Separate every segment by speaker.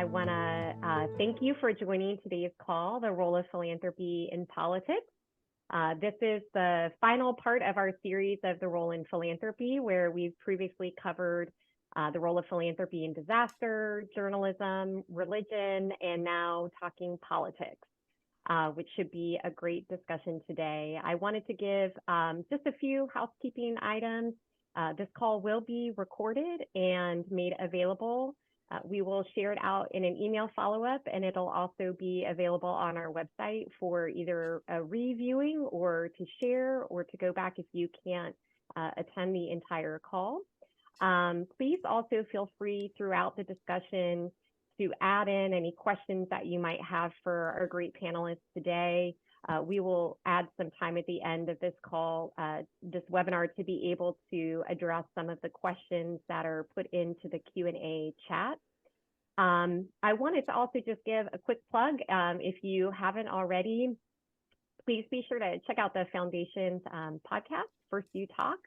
Speaker 1: I want to thank you for joining today's call, The Role of Philanthropy in Politics. This is the final part of our series of The Role in Philanthropy, where we've previously covered the role of philanthropy in disaster, journalism, religion, and now talking politics, which should be a great discussion today. I wanted to give just a few housekeeping items. This call will be recorded and made available. We will share it out in an email follow-up, and it'll also be available on our website for either a reviewing or to share or to go back if you can't attend the entire call. Please also feel free throughout the discussion to add in any questions that you might have for our great panelists today. We will add some time at the end of this call, this webinar, to be able to address some of the questions that are put into the Q&A chat. I wanted to also just give a quick plug. If you haven't already, please be sure to check out the Foundation's podcast, First You Talk,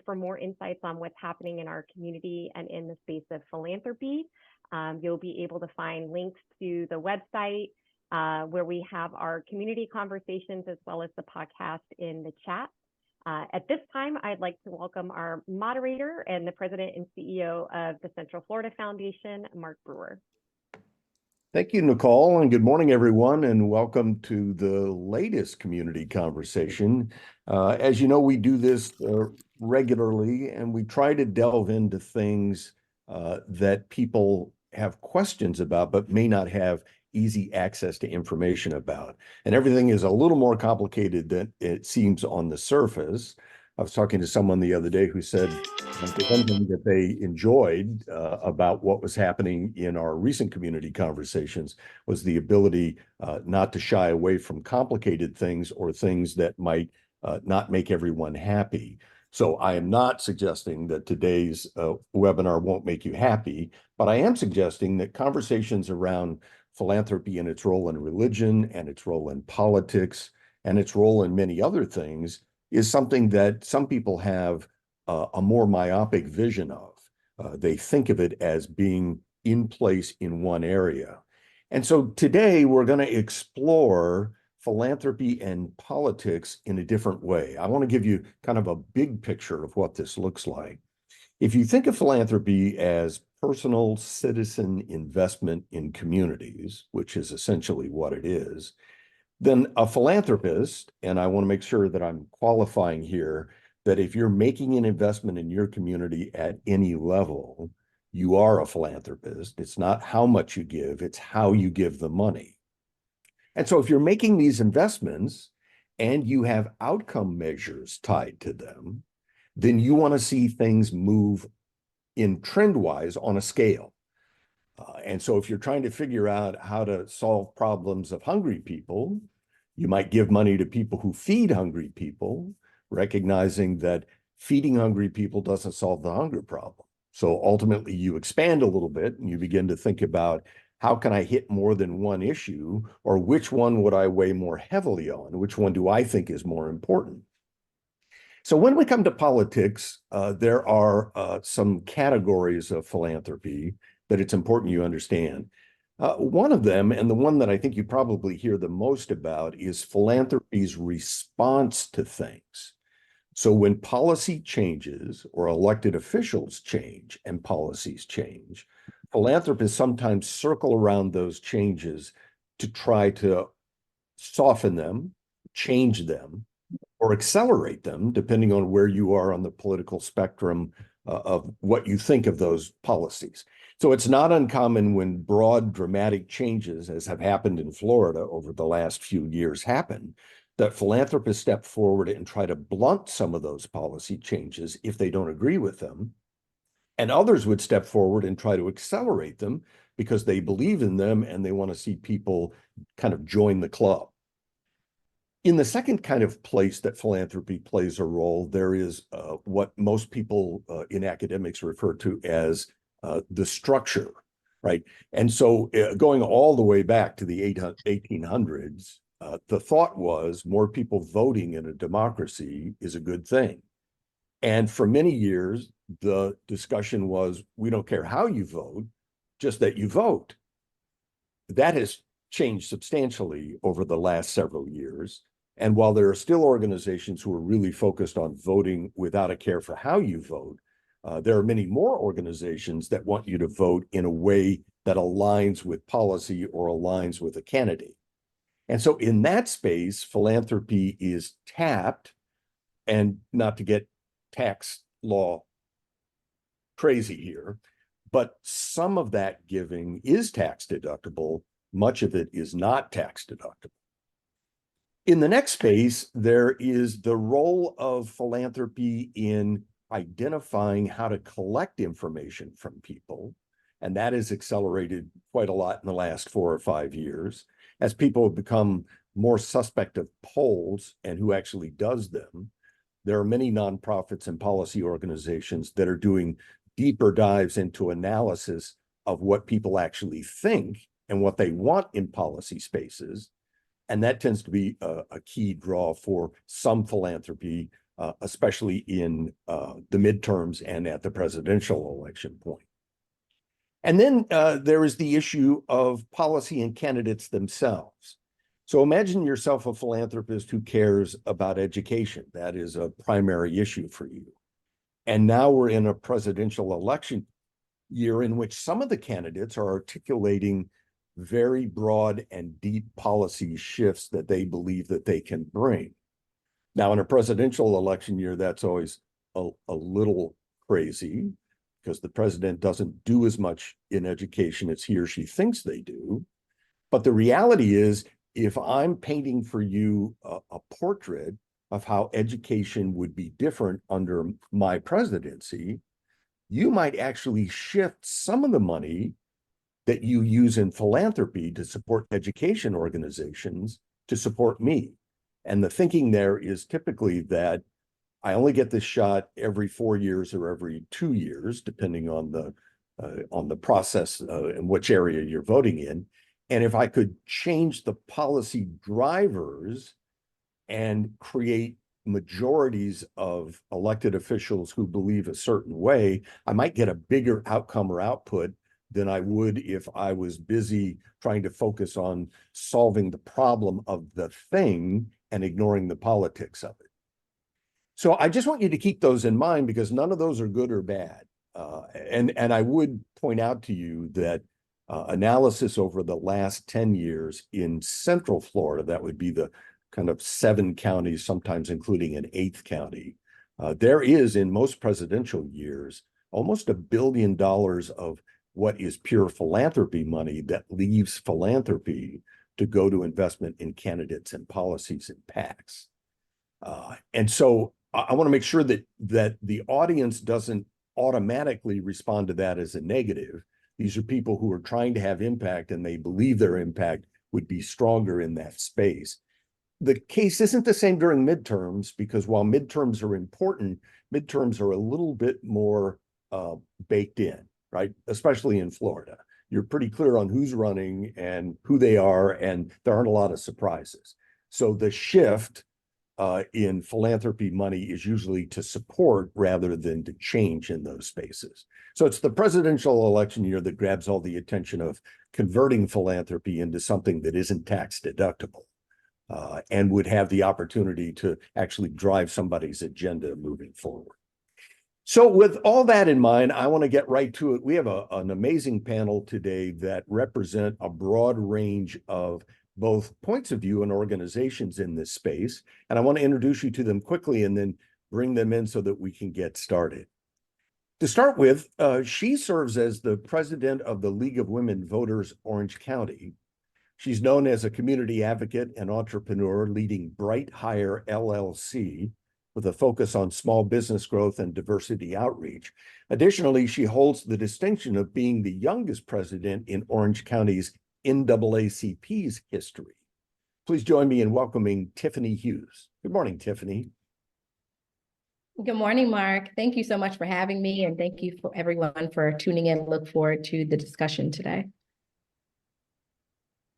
Speaker 1: for more insights on what's happening in our community and in the space of philanthropy. You'll be able to find links to the website where we have our community conversations as well as the podcast in the chat. At this time, I'd like to welcome our moderator and the president and CEO of the Central Florida Foundation, Mark Brewer.
Speaker 2: Thank you, Nicole, and good morning, everyone, and welcome to the latest community conversation. As you know, we do this regularly, and we try to delve into things that people have questions about, but may not have easy access to information about. And everything is a little more complicated than it seems on the surface. I was talking to someone the other day who said the one thing that they enjoyed about what was happening in our recent community conversations was the ability not to shy away from complicated things or things that might not make everyone happy. So I am not suggesting that today's webinar won't make you happy, but I am suggesting that conversations around philanthropy and its role in religion and its role in politics and its role in many other things is something that some people have a more myopic vision of. They think of it as being in place in one area. And so today we're going to explore philanthropy and politics in a different way. I want to give you kind of a big picture of what this looks like. If you think of philanthropy as personal citizen investment in communities, which is essentially what it is, then a philanthropist, and I want to make sure that I'm qualifying here, that if you're making an investment in your community at any level, you are a philanthropist. It's not how much you give, it's how you give the money. And so if you're making these investments and you have outcome measures tied to them, then you want to see things move in trend-wise on a scale. And so if you're trying to figure out how to solve problems of hungry people, you might give money to people who feed hungry people, recognizing that feeding hungry people doesn't solve the hunger problem. So ultimately you expand a little bit and you begin to think about, how can I hit more than one issue, or which one would I weigh more heavily on? Which one do I think is more important? So when we come to politics, there are some categories of philanthropy that it's important you understand. One of them, and the one that I think you probably hear the most about, is philanthropy's response to things. So when policy changes or elected officials change and policies change, philanthropists sometimes circle around those changes to try to soften them, change them, or accelerate them, depending on where you are on the political spectrum of what you think of those policies. So it's not uncommon when broad, dramatic changes, as have happened in Florida over the last few years, happen, that philanthropists step forward and try to blunt some of those policy changes if they don't agree with them. And others would step forward and try to accelerate them because they believe in them and they want to see people kind of join the club. In the second kind of place that philanthropy plays a role, there is what most people in academics refer to as the structure, right? And so going all the way back to the 1800s, the thought was more people voting in a democracy is a good thing. And for many years, the discussion was, we don't care how you vote, just that you vote. That has changed substantially over the last several years. And while there are still organizations who are really focused on voting without a care for how you vote, there are many more organizations that want you to vote in a way that aligns with policy or aligns with a candidate. And so in that space, philanthropy is tapped, and not to get tax law crazy here, but some of that giving is tax deductible. Much of it is not tax deductible. In the next space, there is the role of philanthropy in identifying how to collect information from people. And that has accelerated quite a lot in the last 4 or 5 years as people have become more suspect of polls and who actually does them. There are many nonprofits and policy organizations that are doing deeper dives into analysis of what people actually think and what they want in policy spaces. And that tends to be a key draw for some philanthropy, especially in the midterms and at the presidential election point. And then there is the issue of policy and candidates themselves. So imagine yourself a philanthropist who cares about education. That is a primary issue for you. And now we're in a presidential election year in which some of the candidates are articulating very broad and deep policy shifts that they believe that they can bring. Now, in a presidential election year, that's always a little crazy because the president doesn't do as much in education as he or she thinks they do. But the reality is, if I'm painting for you a portrait of how education would be different under my presidency, you might actually shift some of the money that you use in philanthropy to support education organizations to support me. And the thinking there is typically that I only get this shot every 4 years or every 2 years, depending on the process and which area you're voting in. And if I could change the policy drivers and create majorities of elected officials who believe a certain way, I might get a bigger outcome or output than I would if I was busy trying to focus on solving the problem of the thing and ignoring the politics of it. So I just want you to keep those in mind because none of those are good or bad. And I would point out to you that analysis over the last 10 years in Central Florida, that would be the kind of 7 counties, sometimes including an 8th county, there is in most presidential years almost $1 billion of what is pure philanthropy money that leaves philanthropy to go to investment in candidates and policies and PACs. And so I want to make sure that the audience doesn't automatically respond to that as a negative. These are people who are trying to have impact and they believe their impact would be stronger in that space. The case isn't the same during midterms because while midterms are important, midterms are a little bit more baked in, right? Especially in Florida. You're pretty clear on who's running and who they are, and there aren't a lot of surprises. So the shift in philanthropy money is usually to support rather than to change in those spaces. So it's the presidential election year that grabs all the attention of converting philanthropy into something that isn't tax deductible and would have the opportunity to actually drive somebody's agenda moving forward. So with all that in mind, I want to get right to it. We have an amazing panel today that represent a broad range of both points of view and organizations in this space. And I want to introduce you to them quickly and then bring them in so that we can get started. To start with, she serves as the president of the League of Women Voters Orange County. She's known as a community advocate and entrepreneur leading Bright Hire LLC with a focus on small business growth and diversity outreach. Additionally, she holds the distinction of being the youngest president in Orange County's NAACP's history. Please join me in welcoming Tiffany Hughes. Good morning, Tiffany.
Speaker 3: Good morning, Mark. Thank you so much for having me, and thank you for everyone for tuning in. Look forward to the discussion today.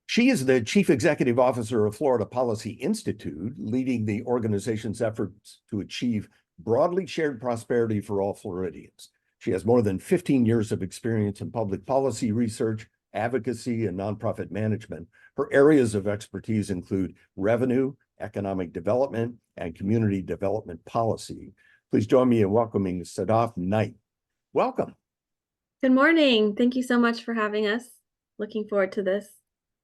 Speaker 2: She is the Chief Executive Officer of Florida Policy Institute, leading the organization's efforts to achieve broadly shared prosperity for all Floridians. She has more than 15 years of experience in public policy research advocacy, and nonprofit management. Her areas of expertise include revenue, economic development, and community development policy. Please join me in welcoming Sadaf Knight. Welcome.
Speaker 4: Good morning. Thank you so much for having us. Looking forward to this.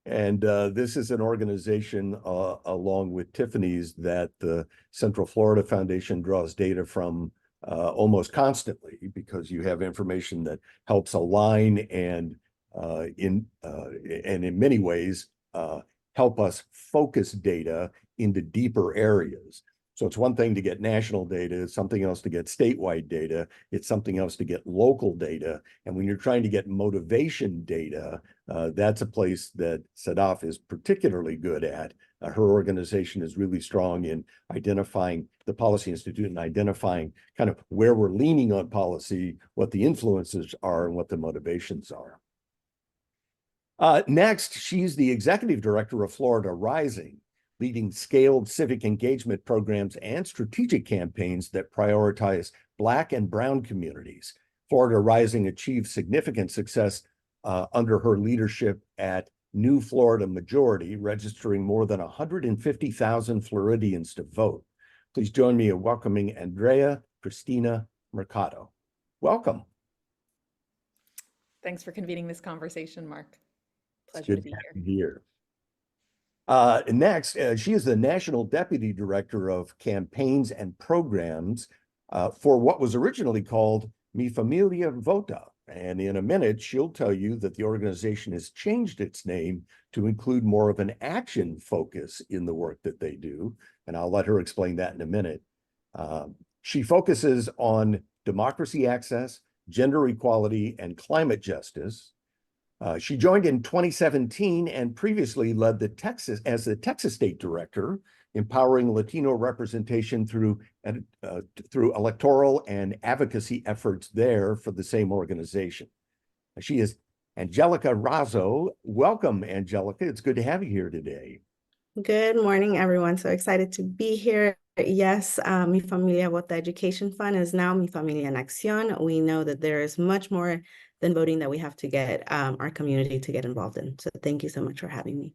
Speaker 2: And this is an organization along with Tiffany's that the Central Florida Foundation draws data from almost constantly, because you have information that helps align and in many ways help us focus data into deeper areas. So it's one thing to get national data, it's something else to get statewide data, it's something else to get local data. And when you're trying to get motivation data, that's a place that Sadaf is particularly good at. Her organization is really strong in identifying the Policy Institute and identifying kind of where we're leaning on policy, what the influences are, and what the motivations are. Next, she's the executive director of Florida Rising, leading scaled civic engagement programs and strategic campaigns that prioritize Black and Brown communities. Florida Rising achieved significant success under her leadership at New Florida Majority, registering more than 150,000 Floridians to vote. Please join me in welcoming Andrea, Cristina, Mercado. Welcome.
Speaker 5: Thanks for convening this conversation, Mark.
Speaker 2: Pleasure
Speaker 5: to be
Speaker 2: here. Next, she is the National Deputy Director of Campaigns and Programs for what was originally called Mi Familia, Vota. And in a minute, she'll tell you that the organization has changed its name to include more of an action focus in the work that they do. And I'll let her explain that in a minute. She focuses on democracy access, gender equality, and climate justice. She joined in 2017 and previously led the Texas State Director, empowering Latino representation through electoral and advocacy efforts there for the same organization. She is Angelica Razo. Welcome, Angelica. It's good to have you here today.
Speaker 6: Good morning, everyone. So excited to be here. Yes, Mi Familia Vota Education Fund is now Mi Familia en Acción. We know that there is much more than voting that we have to get our community to get involved in. So thank you so much for having me.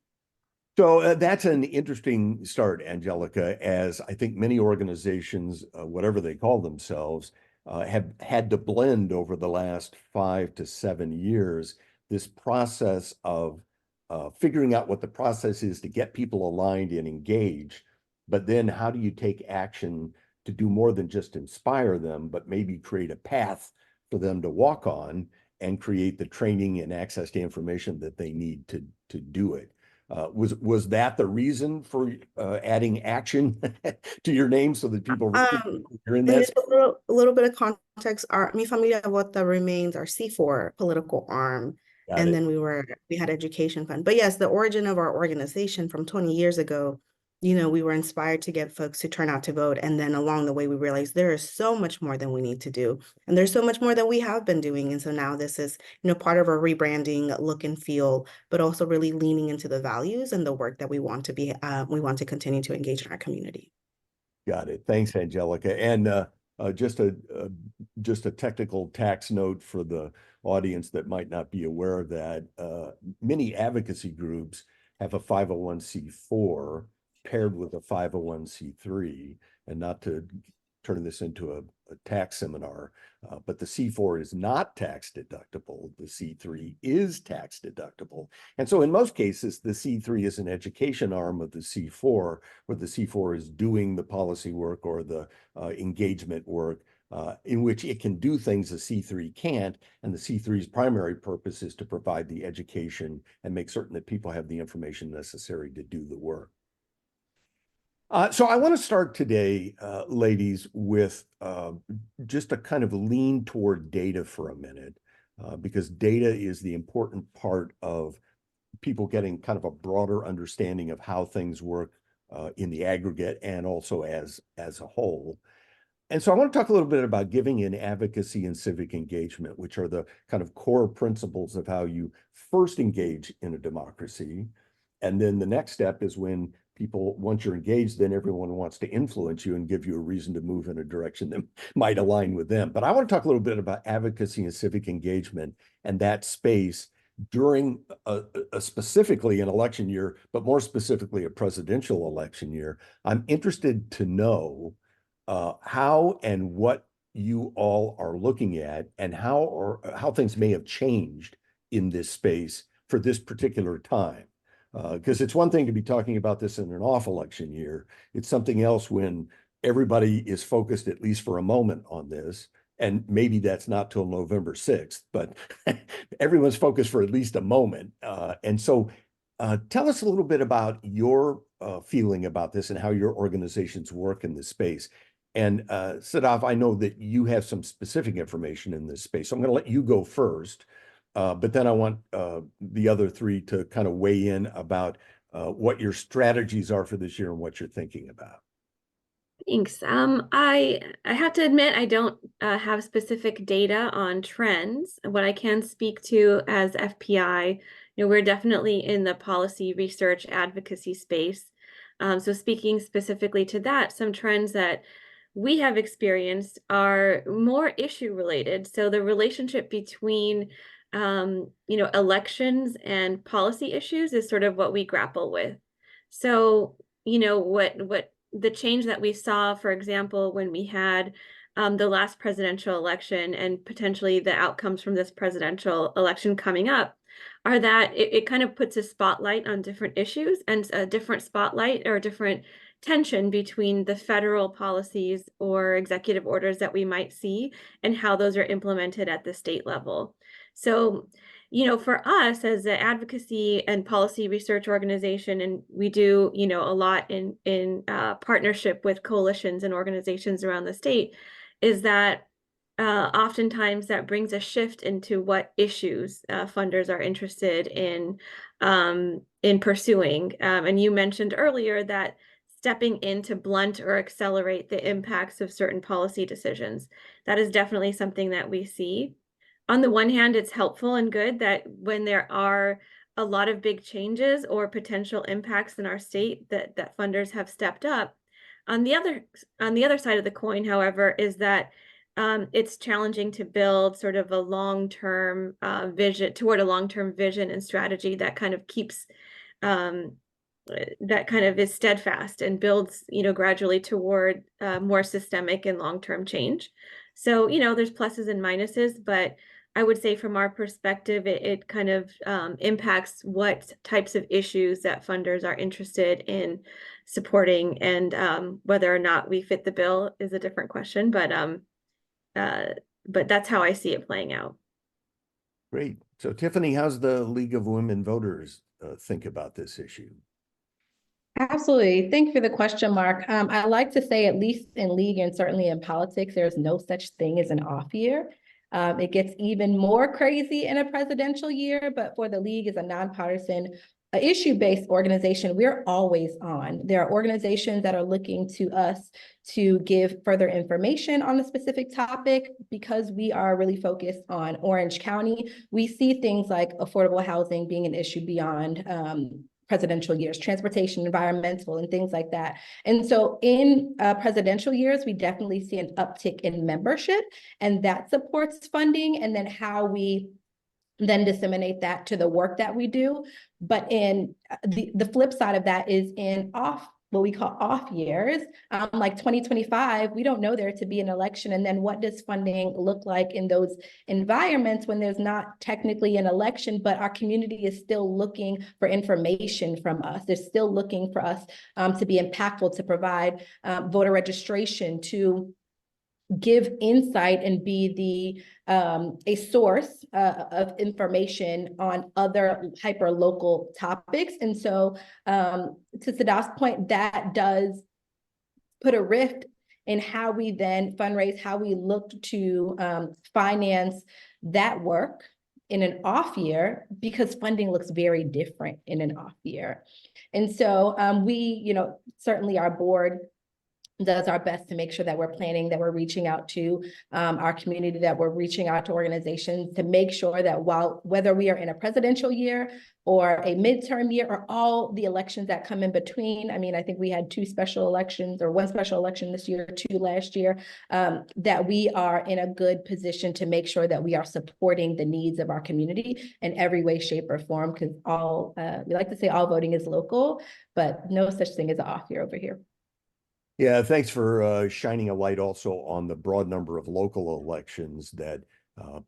Speaker 2: So that's an interesting start, Angelica, as I think many organizations, whatever they call themselves, have had to blend over the last 5 to 7 years, this process of figuring out what the process is to get people aligned and engaged, but then how do you take action to do more than just inspire them, but maybe create a path for them to walk on and create the training and access to information that they need to do it. Was that the reason for adding action to your name so that people are in this?
Speaker 6: A little bit of context. Our Mi Familia Vota remains our C4 political arm. And then we had education fund. But yes, the origin of our organization from 20 years ago, we were inspired to get folks to turn out to vote. And then along the way, we realized there is so much more than we need to do. And there's so much more that we have been doing. And so now this is, part of our rebranding look and feel, but also really leaning into the values and the work that we want to continue to engage in our community.
Speaker 2: Got it. Thanks, Angelica. And just a technical tax note for the audience that might not be aware of that. Many advocacy groups have a 501c4 paired with a 501c3, and not to turn this into a tax seminar, but the C4 is not tax deductible. The C3 is tax deductible. And so in most cases, the C3 is an education arm of the C4, where the C4 is doing the policy work or the engagement work, in which it can do things the C3 can't. And the C3's primary purpose is to provide the education and make certain that people have the information necessary to do the work. So I want to start today, ladies, with just a kind of lean toward data for a minute, because data is the important part of people getting kind of a broader understanding of how things work in the aggregate and also as a whole. And so I want to talk a little bit about giving in advocacy and civic engagement, which are the kind of core principles of how you first engage in a democracy. And then the next step is when once you're engaged, then everyone wants to influence you and give you a reason to move in a direction that might align with them. But I want to talk a little bit about advocacy and civic engagement and that space during specifically an election year, but more specifically a presidential election year. I'm interested to know how and what you all are looking at, and how things may have changed in this space for this particular time. Because it's one thing to be talking about this in an off election year. It's something else when everybody is focused, at least for a moment, on this. And maybe that's not till November 6th, but everyone's focused for at least a moment. And so tell us a little bit about your feeling about this and how your organizations work in this space. And Sadaf, I know that you have some specific information in this space, so I'm going to let you go first. But then I want the other three to kind of weigh in about what your strategies are for this year and what you're thinking about.
Speaker 4: Thanks. I have to admit I don't have specific data on trends. What I can speak to as FPI, we're definitely in the policy research advocacy space. So speaking specifically to that, some trends that we have experienced are more issue related. So the relationship between elections and policy issues is sort of what we grapple with. So, what the change that we saw, for example, when we had the last presidential election and potentially the outcomes from this presidential election coming up, are that it kind of puts a spotlight on different issues and a different spotlight or a different tension between the federal policies or executive orders that we might see and how those are implemented at the state level. So, for us as an advocacy and policy research organization, and we do, a lot in partnership with coalitions and organizations around the state, is that oftentimes that brings a shift into what issues funders are interested in pursuing. And you mentioned earlier that stepping in to blunt or accelerate the impacts of certain policy decisions. That is definitely something that we see. On the one hand, it's helpful and good that when there are a lot of big changes or potential impacts in our state that funders have stepped up. On the other side of the coin, however, is that it's challenging to build sort of a long-term vision toward a long-term vision and strategy that kind of keeps that kind of is steadfast and builds, gradually toward more systemic and long-term change. So, there's pluses and minuses, but I would say from our perspective, it kind of impacts what types of issues that funders are interested in supporting, and whether or not we fit the bill is a different question, but that's how I see it playing out.
Speaker 2: Great. So Tiffany, how's the League of Women Voters think about this issue?
Speaker 3: Absolutely. Thank you for the question, Mark. I like to say, at least in League and certainly in politics, there's no such thing as an off year. It gets even more crazy in a presidential year, but for the League as a nonpartisan, issue-based organization, we're always on. There are organizations that are looking to us to give further information on the specific topic. Because we are really focused on Orange County, we see things like affordable housing being an issue beyond presidential years, transportation, environmental, and things like that. And so in presidential years, we definitely see an uptick in membership, and that supports funding, and then how we then disseminate that to the work that we do. But in the flip side of that is in what we call off years, like 2025, we don't know there to be an election. And then what does funding look like in those environments when there's not technically an election, but our community is still looking for information from us. They're still looking for us to be impactful, to provide voter registration, to give insight and be a source of information on other hyper local topics. And so to Sadaf's point, that does put a rift in how we then fundraise, how we look to finance that work in an off year, because funding looks very different in an off year. And so we, certainly our board does our best to make sure that we're planning, that we're reaching out to our community, that we're reaching out to organizations to make sure that whether we are in a presidential year or a midterm year or all the elections that come in between. I mean, I think we had 2 special elections or 1 special election this year, 2 last year, that we are in a good position to make sure that we are supporting the needs of our community in every way, shape, or form, because we like to say all voting is local, but no such thing as an off year over here.
Speaker 2: Yeah, thanks for shining a light also on the broad number of local elections that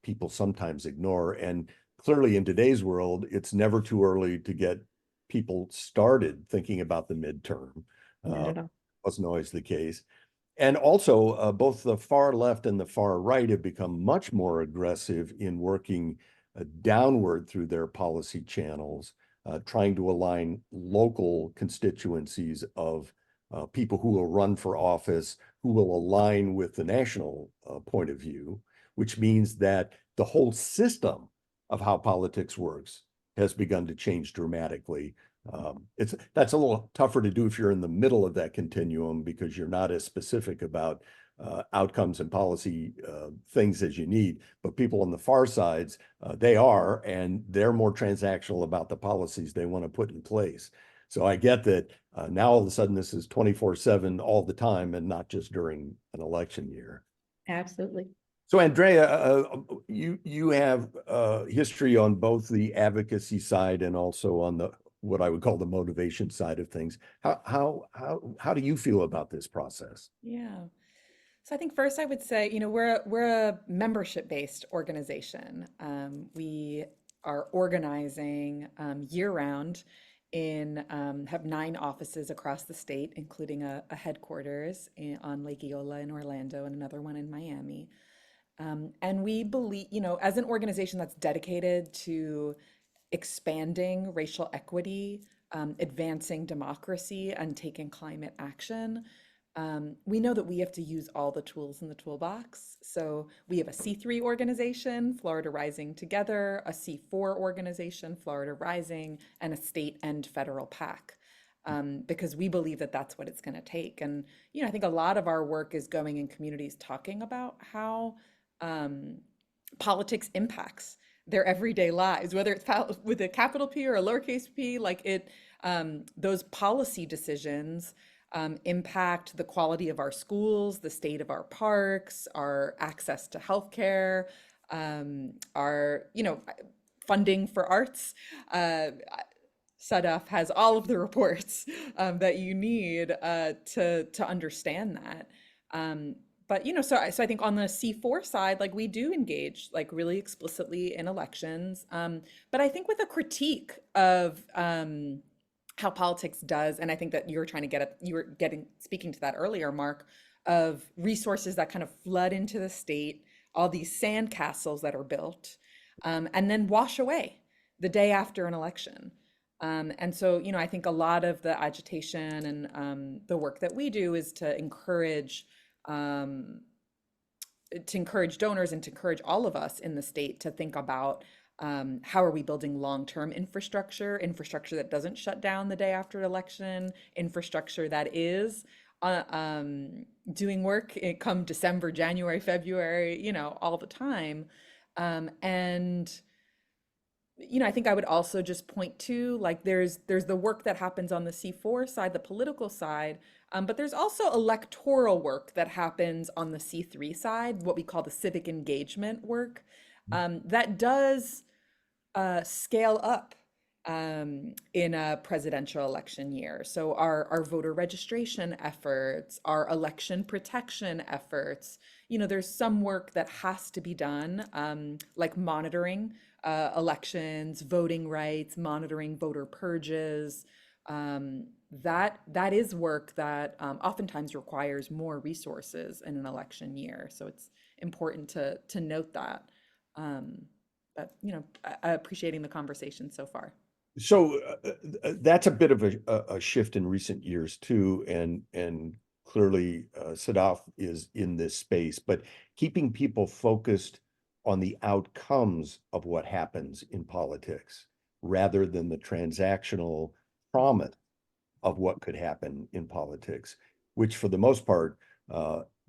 Speaker 2: people sometimes ignore. And clearly in today's world, it's never too early to get people started thinking about the midterm.
Speaker 3: Not at all.
Speaker 2: Wasn't always the case. And also, both the far left and the far right have become much more aggressive in working downward through their policy channels, trying to align local constituencies of people who will run for office, who will align with the national point of view, which means that the whole system of how politics works has begun to change dramatically. That's a little tougher to do if you're in the middle of that continuum, because you're not as specific about outcomes and policy things as you need. But people on the far sides, they are, and they're more transactional about the policies they want to put in place. So I get that now all of a sudden this is 24/7 all the time and not just during an election year.
Speaker 3: Absolutely.
Speaker 2: So Andrea, you have history on both the advocacy side and also on the what I would call the motivation side of things. How do you feel about this process?
Speaker 5: Yeah. So I think first I would say, we're a membership-based organization. We are organizing year-round have 9 offices across the state, including a headquarters on Lake Eola in Orlando and another one in Miami. And we believe, as an organization that's dedicated to expanding racial equity, advancing democracy, and taking climate action, we know that we have to use all the tools in the toolbox. So we have a C3 organization, Florida Rising Together, a C4 organization, Florida Rising, and a state and federal PAC, because we believe that that's what it's going to take. And, I think a lot of our work is going in communities talking about how politics impacts their everyday lives, whether it's with a capital P or a lowercase p, those policy decisions impact the quality of our schools, the state of our parks, our access to healthcare, our, funding for arts. Sadaf has all of the reports that you need to understand that. But, so I think on the C4 side, we do engage really explicitly in elections. But I think with a critique of how politics does, and I think that you were speaking to that earlier, Mark, of resources that kind of flood into the state, all these sandcastles that are built, and then wash away the day after an election. And so, I think a lot of the agitation and the work that we do is to encourage donors and to encourage all of us in the state to think about how are we building long-term infrastructure that doesn't shut down the day after election, infrastructure that is doing work come December, January, February, all the time. And I think I would also just point to there's the work that happens on the C4 side, the political side, but there's also electoral work that happens on the C3 side, what we call the civic engagement work, that does scale up in a presidential election year. So our voter registration efforts, our election protection efforts, there's some work that has to be done, like monitoring elections, voting rights, monitoring voter purges. That is work that oftentimes requires more resources in an election year. So it's important to note that. But appreciating the conversation so far.
Speaker 2: So that's a bit of a shift in recent years too, and clearly Sadaf is in this space, but keeping people focused on the outcomes of what happens in politics rather than the transactional promise of what could happen in politics. which for the most part,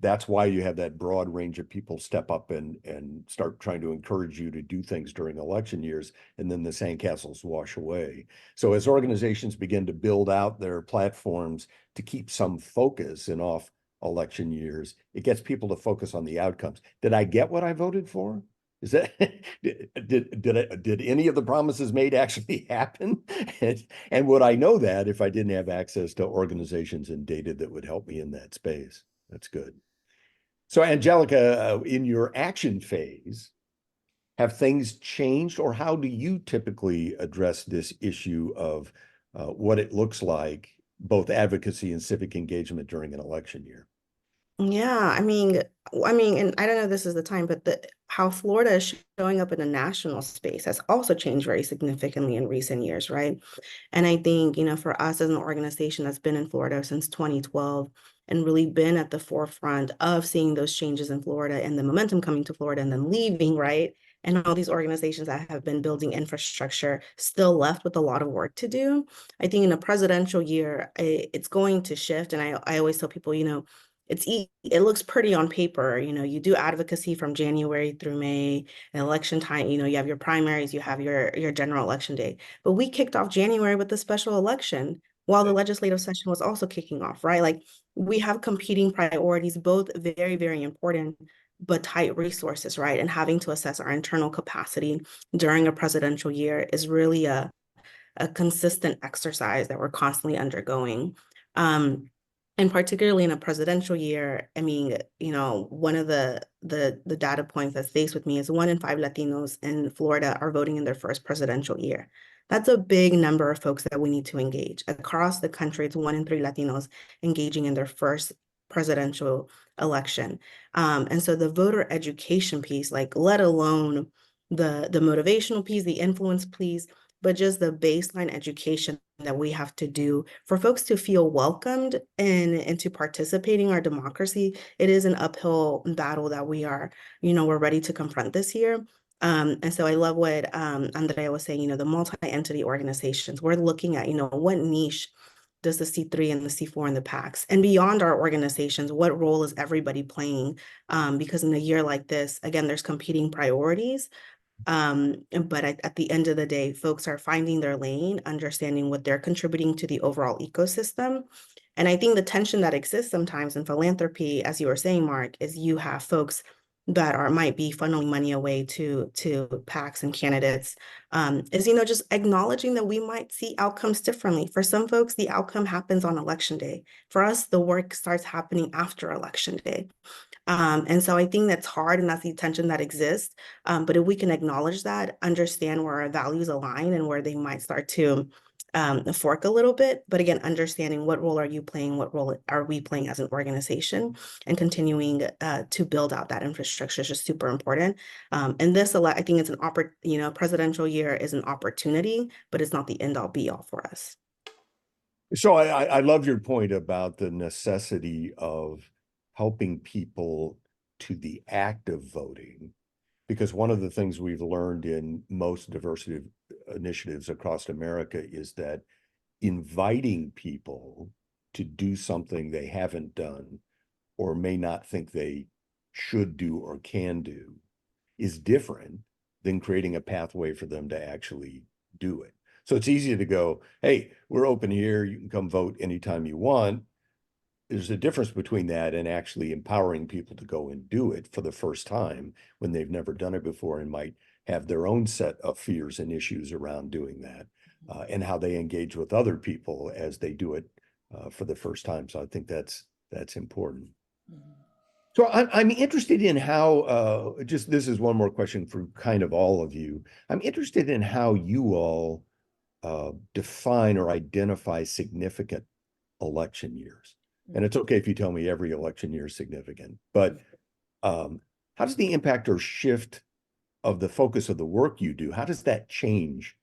Speaker 2: that's why you have that broad range of people step up and start trying to encourage you to do things during election years, and then the sandcastles wash away. So as organizations begin to build out their platforms to keep some focus in off election years, it gets people to focus on the outcomes. Did I get what I voted for? Is that did any of the promises made actually happen? And would I know that if I didn't have access to organizations and data that would help me in that space? That's good. So Angelica, in your action phase, have things changed, or how do you typically address this issue of what it looks like, both advocacy and civic engagement during an election year?
Speaker 6: Yeah, I mean, and I don't know if this is the time, but how Florida is showing up in the national space has also changed very significantly in recent years, right? And I think, for us as an organization that's been in Florida since 2012 and really been at the forefront of seeing those changes in Florida and the momentum coming to Florida and then leaving, right? And all these organizations that have been building infrastructure still left with a lot of work to do. I think in a presidential year, it's going to shift. And I always tell people, it looks pretty on paper. You do advocacy from January through May, and election time, you have your primaries, you have your general election day. But we kicked off January with the special election while the legislative session was also kicking off, right? Like, we have competing priorities, both very, very important, but tight resources, right? And having to assess our internal capacity during a presidential year is really a consistent exercise that we're constantly undergoing. And particularly in a presidential year, I mean, one of the data points that stays with me is 1 in 5 Latinos in Florida are voting in their first presidential year. That's a big number of folks that we need to engage. Across the country, it's 1 in 3 Latinos engaging in their first presidential election. And so the voter education piece, like, let alone the motivational piece, the influence piece, but just the baseline education that we have to do for folks to feel welcomed and to participate in our democracy. It is an uphill battle that we're ready to confront this year. And so I love what Andrea was saying, the multi-entity organizations. We're looking at, what niche does the C3 and the C4 and the PACs, and beyond our organizations, what role is everybody playing? Because in a year like this, again, there's competing priorities. But at the end of the day, folks are finding their lane, understanding what they're contributing to the overall ecosystem. And I think the tension that exists sometimes in philanthropy, as you were saying, Mark, is you have folks that might be funneling money away to PACs and candidates, is, just acknowledging that we might see outcomes differently. For some folks, the outcome happens on election day. For us, the work starts happening after election day. And so I think that's hard, and that's the tension that exists. But if we can acknowledge that, understand where our values align and where they might start to fork a little bit, but again, understanding what role are you playing, what role are we playing as an organization, and continuing to build out that infrastructure is just super important. And this, I think it's presidential year is an opportunity, but it's not the end all be all for us.
Speaker 2: So I love your point about the necessity of helping people to the act of voting, because one of the things we've learned in most diversity initiatives across America is that inviting people to do something they haven't done or may not think they should do or can do is different than creating a pathway for them to actually do it. So it's easy to go, hey, we're open here, you can come vote anytime you want. There's a difference between that and actually empowering people to go and do it for the first time when they've never done it before and might have their own set of fears and issues around doing that, and how they engage with other people as they do it for the first time. So I think that's important. Mm-hmm. So I'm interested in how, this is one more question for kind of all of you. I'm interested in how you all define or identify significant election years. And it's okay if you tell me every election year is significant, but how does the impact or shift of the focus of the work you do, how does that change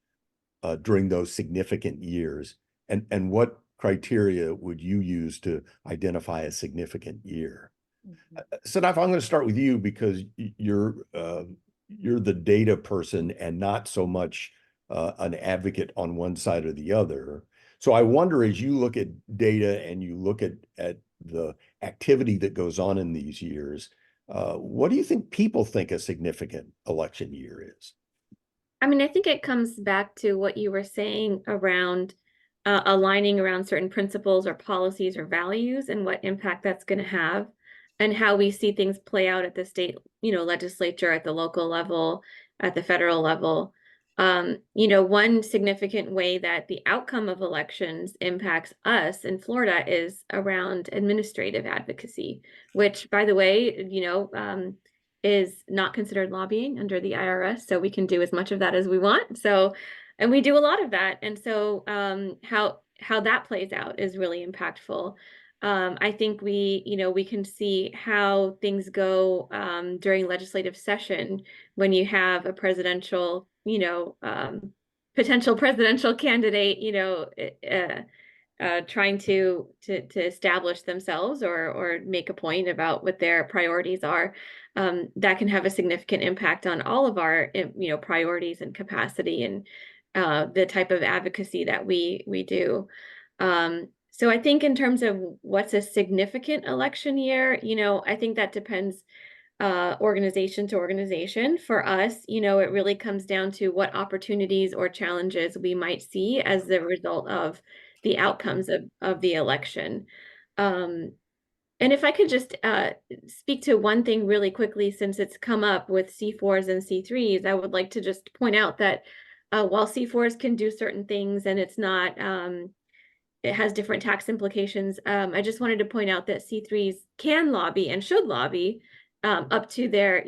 Speaker 2: during those significant years? And what criteria would you use to identify a significant year? Mm-hmm. Sadaf, I'm going to start with you because you're the data person and not so much an advocate on one side or the other. So I wonder, as you look at data and you look at the activity that goes on in these years, what do you think people think a significant election year is?
Speaker 4: I mean, I think it comes back to what you were saying around aligning around certain principles or policies or values and what impact that's going to have, and how we see things play out at the state, legislature, at the local level, at the federal level. One significant way that the outcome of elections impacts us in Florida is around administrative advocacy, which, by the way, is not considered lobbying under the IRS. So we can do as much of that as we want. So, and we do a lot of that. And so how that plays out is really impactful. I think we can see how things go during legislative session when you have a presidential, potential presidential candidate, trying to establish themselves or make a point about what their priorities are. That can have a significant impact on all of our priorities and capacity and the type of advocacy that we do. So I think in terms of what's a significant election year, I think that depends organization to organization. For us, it really comes down to what opportunities or challenges we might see as the result of the outcomes of the election. And if I could just speak to one thing really quickly, since it's come up with C4s and C3s, I would like to just point out that while C4s can do certain things and it's not, it has different tax implications, I just wanted to point out that C3s can lobby and should lobby up to their,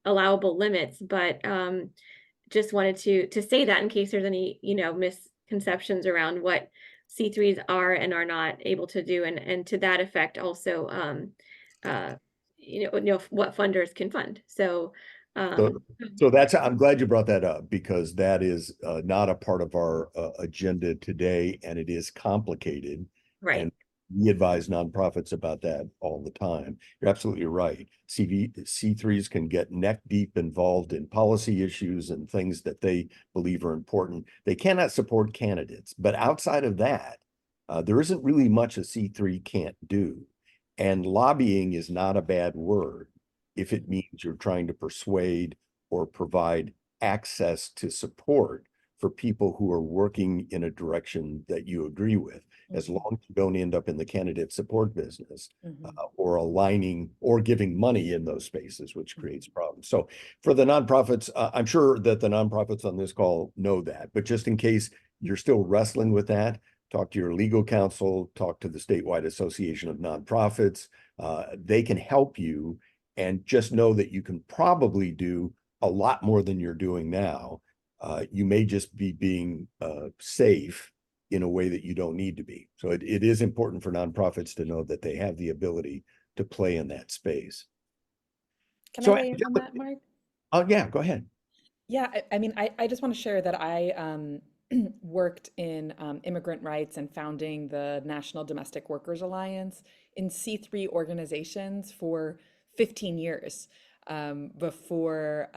Speaker 4: allowable limits. But just wanted to say that in case there's any, misconceptions around what C3s are and are not able to do, and to that effect also, what funders can fund. So,
Speaker 2: So that's, I'm glad you brought that up, because that is not a part of our agenda today, and it is complicated.
Speaker 4: right.
Speaker 2: And we advise nonprofits about that all the time. You're absolutely right. C3s can get neck deep involved in policy issues and things that they believe are important. They cannot support candidates, but outside of that, there isn't really much a C3 can't do. And lobbying is not a bad word if it means you're trying to persuade or provide access to support for people who are working in a direction that you agree with, as long as you don't end up in the candidate support business, or aligning or giving money in those spaces, which creates problems. So for the nonprofits, I'm sure that the nonprofits on this call know that, but just in case you're still wrestling with that, talk to your legal counsel, talk to the statewide association of nonprofits. They can help you, and just know that you can probably do a lot more than you're doing now. You may just be being safe in a way that you don't need to be. So it is important for nonprofits to know that they have the ability to play in that space.
Speaker 5: Can I weigh in on that, Mark?
Speaker 2: Oh, yeah, go ahead.
Speaker 5: Yeah, I mean, I just want to share that I worked in immigrant rights and founding the National Domestic Workers Alliance in C3 organizations for 15 years before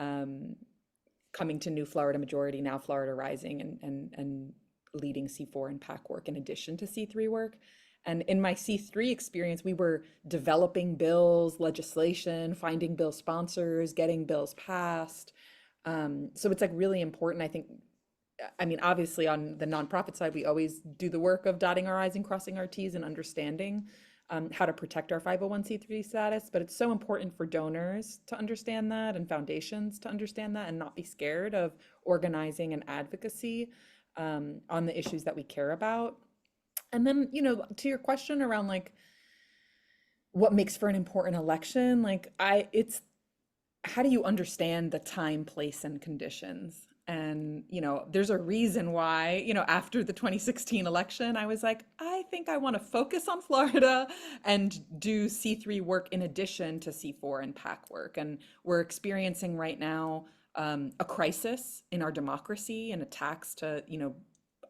Speaker 5: coming to New Florida Majority, now Florida Rising, and leading C4 and PAC work in addition to C3 work. And in my C3 experience, we were developing bills, legislation, finding bill sponsors, getting bills passed. So it's like really important, I think. I mean, obviously on the nonprofit side, we always do the work of dotting our I's and crossing our T's and understanding how to protect our 501c3 status, but it's so important for donors to understand that and foundations to understand that and not be scared of organizing and advocacy on the issues that we care about. And then, to your question around like what makes for an important election, like it's how do you understand the time, place, and conditions? And, there's a reason why, after the 2016 election, I was like, I think I want to focus on Florida and do C3 work in addition to C4 and PAC work. And we're experiencing right now a crisis in our democracy and attacks to,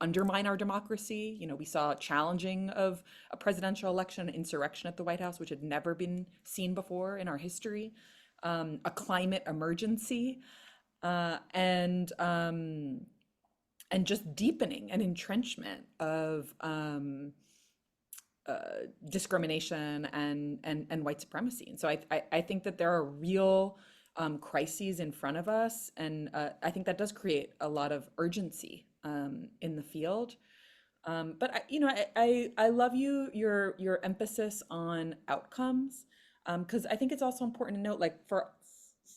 Speaker 5: undermine our democracy. We saw challenging of a presidential election, insurrection at the White House, which had never been seen before in our history, a climate emergency, and just deepening and entrenchment of discrimination and white supremacy. And so I think that there are real crises in front of us, and I think that does create a lot of urgency in the field. But I love your emphasis on outcomes, because I think it's also important to note, like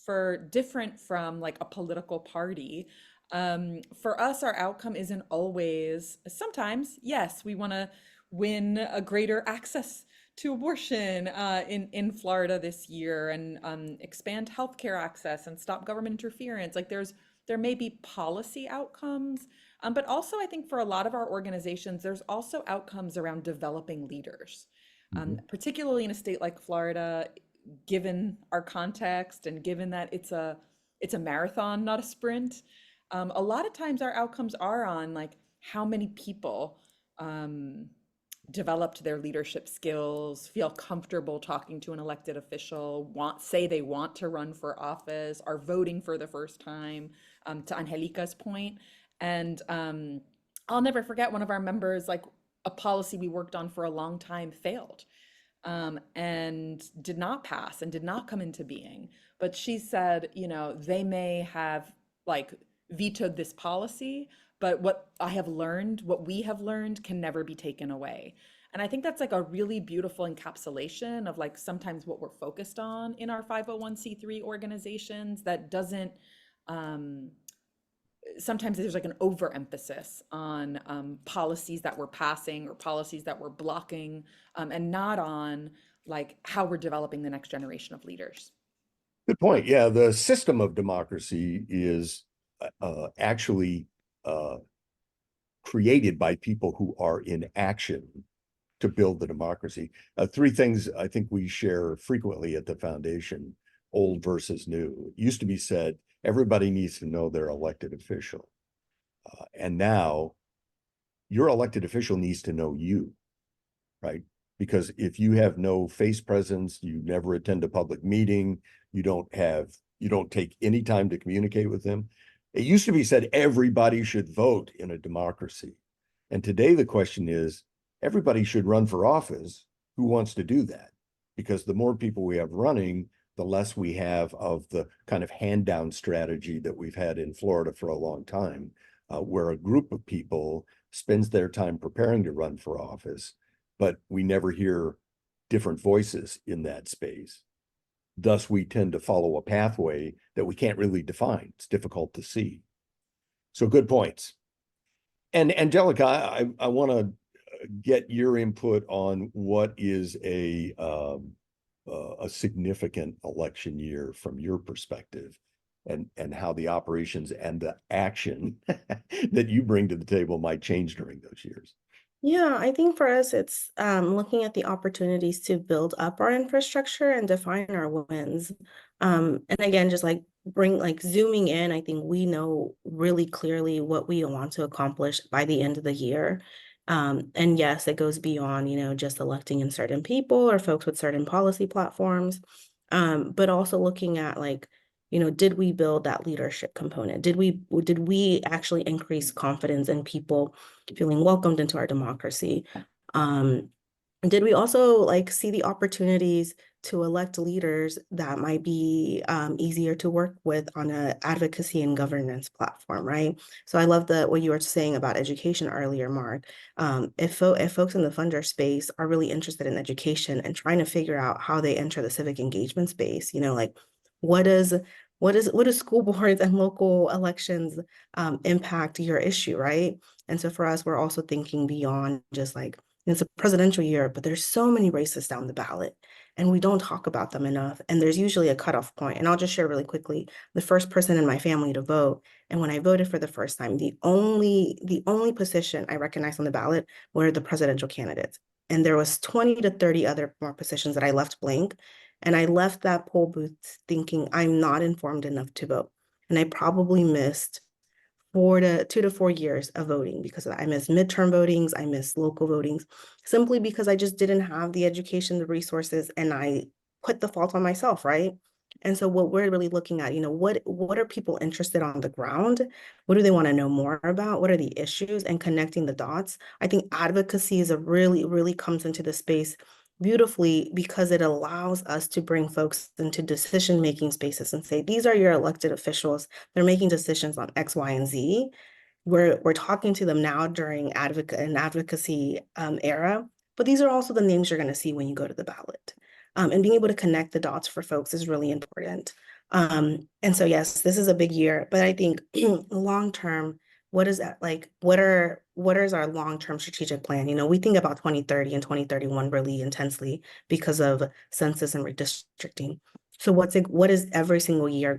Speaker 5: for different from like a political party, for us, our outcome isn't always, sometimes, yes, we want to win a greater access to abortion in Florida this year, and expand healthcare access and stop government interference. Like there may be policy outcomes, but also I think for a lot of our organizations, there's also outcomes around developing leaders, particularly in a state like Florida, given our context and given that it's a marathon, not a sprint. A lot of times our outcomes are on like how many people developed their leadership skills, feel comfortable talking to an elected official, say they want to run for office, are voting for the first time, to Angelica's point. And I'll never forget one of our members, like a policy we worked on for a long time failed, and did not pass and did not come into being. But she said, they may have like vetoed this policy, but what we have learned can never be taken away. And I think that's like a really beautiful encapsulation of like sometimes what we're focused on in our 501c3 organizations that doesn't, sometimes there's like an overemphasis on policies that we're passing or policies that we're blocking, and not on like how we're developing the next generation of leaders.
Speaker 2: Good point. Yeah, the system of democracy is actually created by people who are in action to build the democracy. Three things I think we share frequently at the foundation: old versus new. It used to be said, everybody needs to know their elected official. And now your elected official needs to know you, right? Because if you have no face presence, you never attend a public meeting, you don't take any time to communicate with them. It used to be said everybody should vote in a democracy. And today the question is, everybody should run for office. Who wants to do that? Because the more people we have running, the less we have of the kind of hand down strategy that we've had in Florida for a long time, where a group of people spends their time preparing to run for office, but we never hear different voices in that space. Thus, we tend to follow a pathway that we can't really define. It's difficult to see. So good points. And Angelica, I want to get your input on what is a significant election year from your perspective, and how the operations and the action that you bring to the table might change during those years.
Speaker 6: Yeah, I think for us, it's looking at the opportunities to build up our infrastructure and define our wins. And again, just like zooming in, I think we know really clearly what we want to accomplish by the end of the year. And yes, it goes beyond, just electing in certain people or folks with certain policy platforms, but also looking at did we build that leadership component? Did we actually increase confidence in people feeling welcomed into our democracy? Did we also see the opportunities to elect leaders that might be easier to work with on an advocacy and governance platform, right? So I love what you were saying about education earlier, Mark. If folks in the funder space are really interested in education and trying to figure out how they enter the civic engagement space, what do school boards and local elections impact your issue, right? And so for us, we're also thinking beyond just it's a presidential year, but there's so many races down the ballot and we don't talk about them enough. And there's usually a cutoff point. And I'll just share really quickly, the first person in my family to vote. And when I voted for the first time, the only position I recognized on the ballot were the presidential candidates. And there was 20 to 30 other more positions that I left blank. And I left that poll booth thinking I'm not informed enough to vote. And I probably missed 2 to 4 years of voting because of that. I missed midterm votings, I missed local votings, simply because I just didn't have the education, the resources, and I put the fault on myself, right? And so what we're really looking at, what are people interested on the ground? What do they want to know more about? What are the issues? And connecting the dots. I think advocacy is really comes into the space beautifully because it allows us to bring folks into decision-making spaces and say, these are your elected officials. They're making decisions on X, Y, and Z. We're talking to them now during an advocacy era, but these are also the names you're going to see when you go to the ballot. And being able to connect the dots for folks is really important. And so, yes, this is a big year, but I think long term, what is that like? What is our long-term strategic plan? We think about 2030 and 2031 really intensely because of census and redistricting. So what is every single year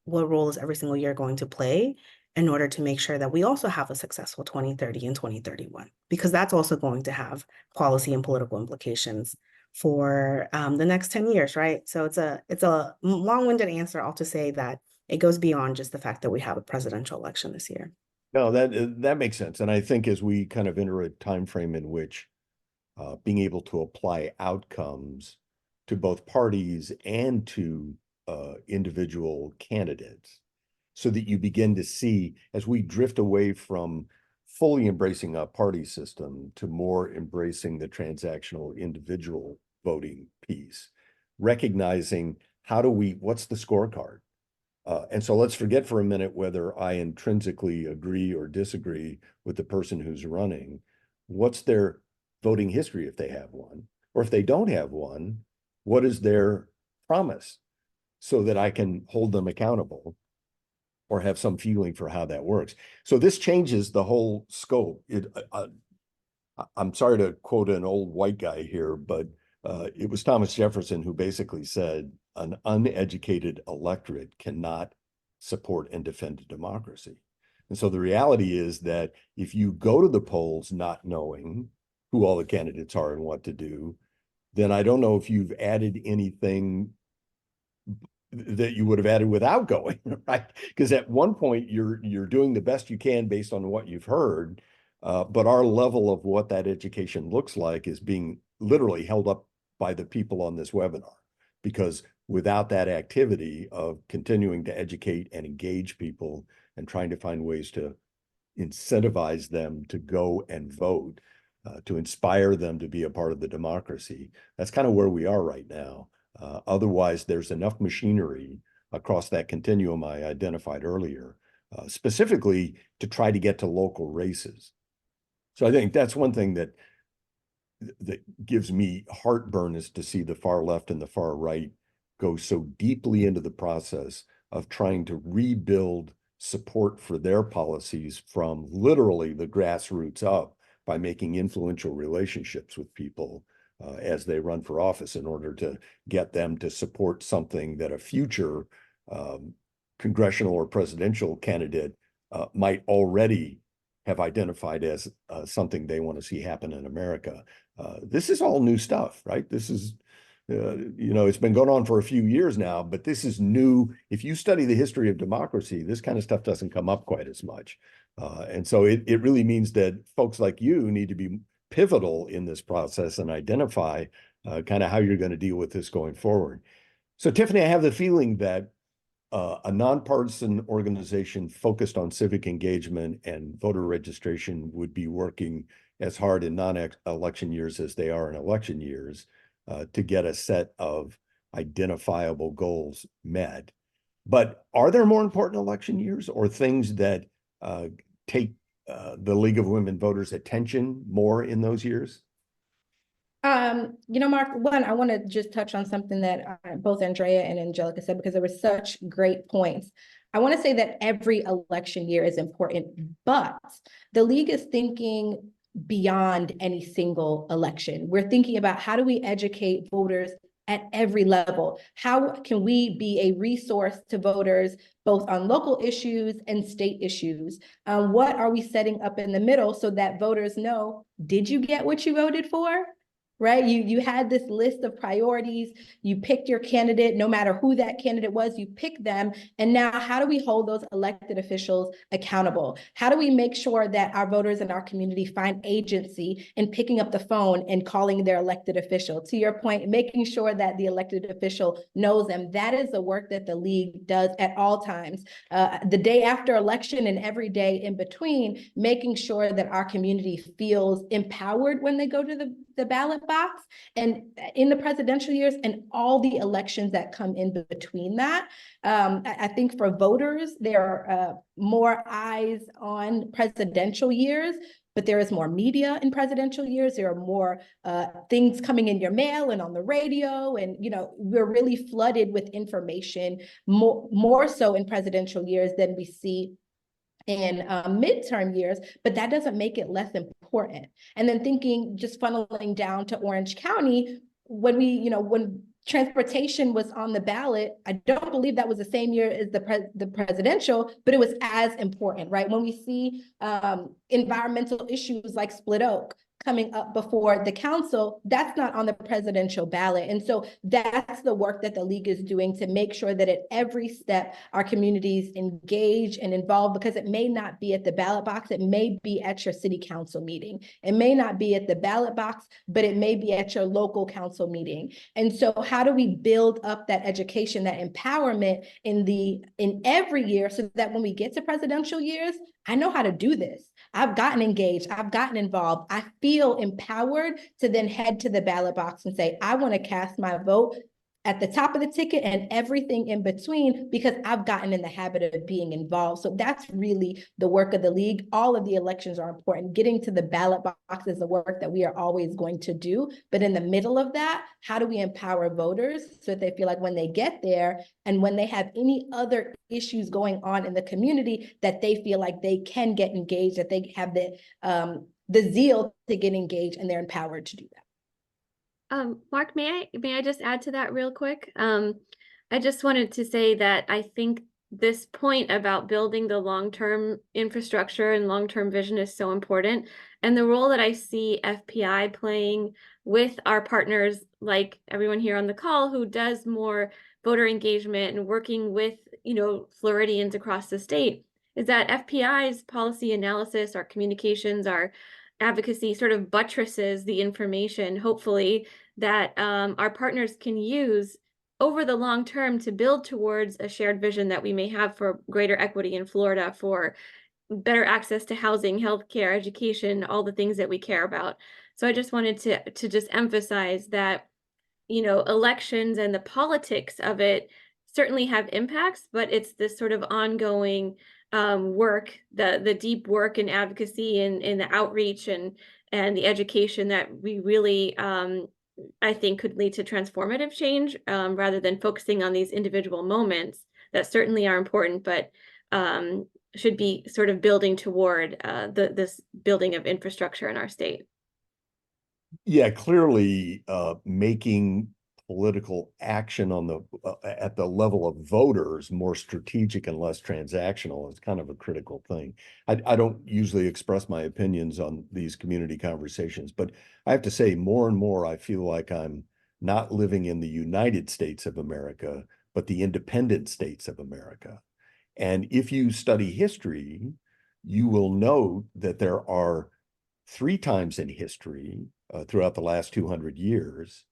Speaker 6: what role is every single year going to play in order to make sure that we also have a successful 2030 and 2031? Because that's also going to have policy and political implications for the next 10 years, right? So it's a long-winded answer, all to say that it goes beyond just the fact that we have a presidential election this year.
Speaker 2: No, that makes sense. And I think as we kind of enter a time frame in which being able to apply outcomes to both parties and to individual candidates, so that you begin to see, as we drift away from fully embracing a party system to more embracing the transactional individual voting piece, recognizing what's the scorecard? And so let's forget for a minute whether I intrinsically agree or disagree with the person who's running. What's their voting history if they have one? Or if they don't have one, what is their promise so that I can hold them accountable or have some feeling for how that works? So this changes the whole scope. I'm sorry to quote an old white guy here, but it was Thomas Jefferson who basically said, an uneducated electorate cannot support and defend a democracy. And so the reality is that if you go to the polls not knowing who all the candidates are and what to do, then I don't know if you've added anything that you would have added without going, right? Because at one point you're doing the best you can based on what you've heard, but our level of what that education looks like is being literally held up by the people on this webinar, because without that activity of continuing to educate and engage people and trying to find ways to incentivize them to go and vote, to inspire them to be a part of the democracy, that's kind of where we are right now. Otherwise, there's enough machinery across that continuum I identified earlier, specifically to try to get to local races. So I think that's one thing that gives me heartburn, is to see the far left and the far right go so deeply into the process of trying to rebuild support for their policies from literally the grassroots up by making influential relationships with people as they run for office in order to get them to support something that a future congressional or presidential candidate might already have identified as something they want to see happen in America. This is all new stuff, right? This is, it's been going on for a few years now, but this is new. If you study the history of democracy, this kind of stuff doesn't come up quite as much. And so it really means that folks like you need to be pivotal in this process and identify kind of how you're going to deal with this going forward. So Tiffany, I have the feeling that a nonpartisan organization focused on civic engagement and voter registration would be working as hard in non-election years as they are in election years to get a set of identifiable goals met. But are there more important election years or things that take the League of Women Voters' attention more in those years?
Speaker 3: Mark, one, I want to just touch on something that both Andrea and Angelica said, because there were such great points. I want to say that every election year is important, but the League is thinking beyond any single election. We're thinking about, how do we educate voters at every level? How can we be a resource to voters, both on local issues and state issues? What are we setting up in the middle so that voters know, did you get what you voted for? right? You had this list of priorities, you picked your candidate, no matter who that candidate was, you picked them. And now how do we hold those elected officials accountable? How do we make sure that our voters in our community find agency in picking up the phone and calling their elected official? To your point, making sure that the elected official knows them. That is the work that the league does at all times. The day after election and every day in between, making sure that our community feels empowered when they go to the ballot box, and in the presidential years and all the elections that come in between that. I think for voters, there are more eyes on presidential years, but there is more media in presidential years. There are more things coming in your mail and on the radio. And, we're really flooded with information more so in presidential years than we see in midterm years, but that doesn't make it less important. And then thinking, just funneling down to Orange County, when transportation was on the ballot, I don't believe that was the same year as the presidential, but it was as important, right? When we see environmental issues like Split Oak coming up before the council, that's not on the presidential ballot. And so that's the work that the league is doing to make sure that at every step, our communities engage and involved, because it may not be at the ballot box, it may be at your city council meeting. It may not be at the ballot box, but it may be at your local council meeting. And so how do we build up that education, that empowerment in every year, so that when we get to presidential years, I know how to do this. I've gotten engaged, I've gotten involved. I feel empowered to then head to the ballot box and say, I want to cast my vote at the top of the ticket and everything in between, because I've gotten in the habit of being involved. So that's really the work of the league. All of the elections are important. Getting to the ballot box is the work that we are always going to do. But in the middle of that, how do we empower voters so that they feel like when they get there and when they have any other issues going on in the community, that they feel like they can get engaged, that they have the zeal to get engaged, and they're empowered to do that.
Speaker 4: Mark, may I just add to that real quick? I just wanted to say that I think this point about building the long-term infrastructure and long-term vision is so important. And the role that I see FPI playing with our partners, like everyone here on the call, who does more voter engagement and working with, Floridians across the state, is that FPI's policy analysis, our communications, our advocacy sort of buttresses the information, hopefully, that our partners can use over the long term to build towards a shared vision that we may have for greater equity in Florida, for better access to housing, healthcare, education, all the things that we care about. So I just wanted to just emphasize that, elections and the politics of it certainly have impacts, but it's this sort of ongoing work, the deep work and advocacy and the outreach and the education that we really I think could lead to transformative change, rather than focusing on these individual moments that certainly are important, but should be sort of building toward this building of infrastructure in our state.
Speaker 2: Yeah, clearly making political action on the at the level of voters more strategic and less transactional is kind of a critical thing. I don't usually express my opinions on these community conversations, but I have to say more and more I feel like I'm not living in the United States of America, but the independent states of America. And if you study history, you will note that there are 3 times in history throughout the last 200 years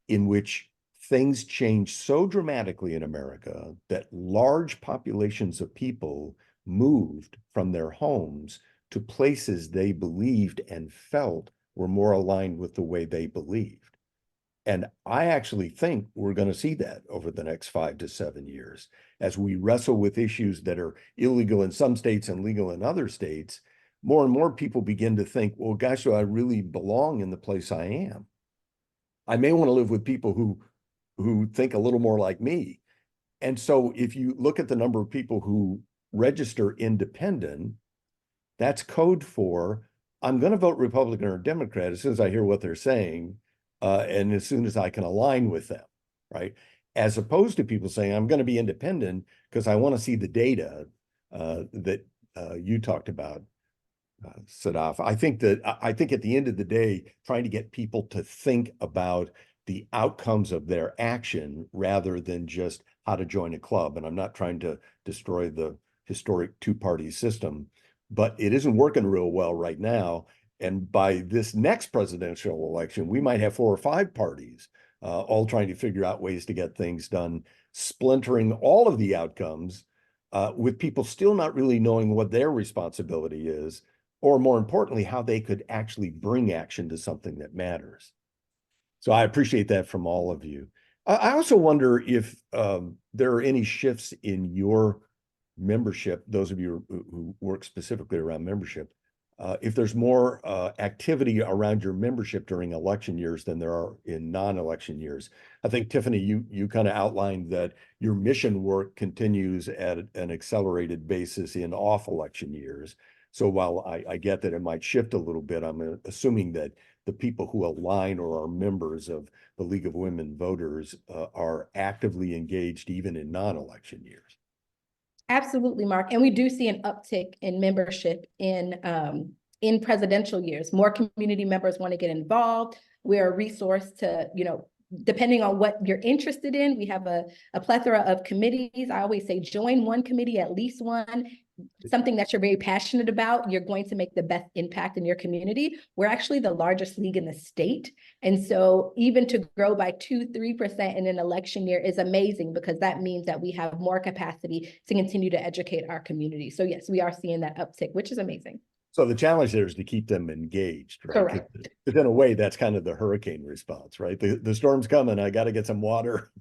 Speaker 2: in which things changed so dramatically in America that large populations of people moved from their homes to places they believed and felt were more aligned with the way they believed. And I actually think we're going to see that over the next 5 to 7 years as we wrestle with issues that are illegal in some states and legal in other states. More and more people begin to think, well, gosh, do I really belong in the place I am? I may want to live with people who think a little more like me. And so if you look at the number of people who register independent, that's code for, I'm going to vote Republican or Democrat as soon as I hear what they're saying, and as soon as I can align with them, right? As opposed to people saying, I'm going to be independent because I want to see the data that you talked about, Sadaf. I think at the end of the day, trying to get people to think about the outcomes of their action rather than just how to join a club. And I'm not trying to destroy the historic two-party system, but it isn't working real well right now. And by this next presidential election, we might have 4 or 5 parties all trying to figure out ways to get things done, splintering all of the outcomes with people still not really knowing what their responsibility is, or more importantly, how they could actually bring action to something that matters. So I appreciate that from all of you. I also wonder if there are any shifts in your membership, those of you who work specifically around membership, if there's more activity around your membership during election years than there are in non-election years. I think, Tiffany, you kind of outlined that your mission work continues at an accelerated basis in off-election years. So while I get that it might shift a little bit, I'm assuming that the people who align or are members of the League of Women Voters are actively engaged even in non-election years.
Speaker 3: Absolutely, Mark. And we do see an uptick in membership in presidential years. More community members want to get involved. We're a resource to, depending on what you're interested in, we have a plethora of committees. I always say join one committee, at least one, something that you're very passionate about. You're going to make the best impact in your community. We're actually the largest league in the state. And so even to grow by 2-3% in an election year is amazing, because that means that we have more capacity to continue to educate our community. So yes, we are seeing that uptick, which is amazing.
Speaker 2: So the challenge there is to keep them engaged, right?
Speaker 3: Correct.
Speaker 2: Because in a way, that's kind of the hurricane response, right? The storm's coming, I got to get some water,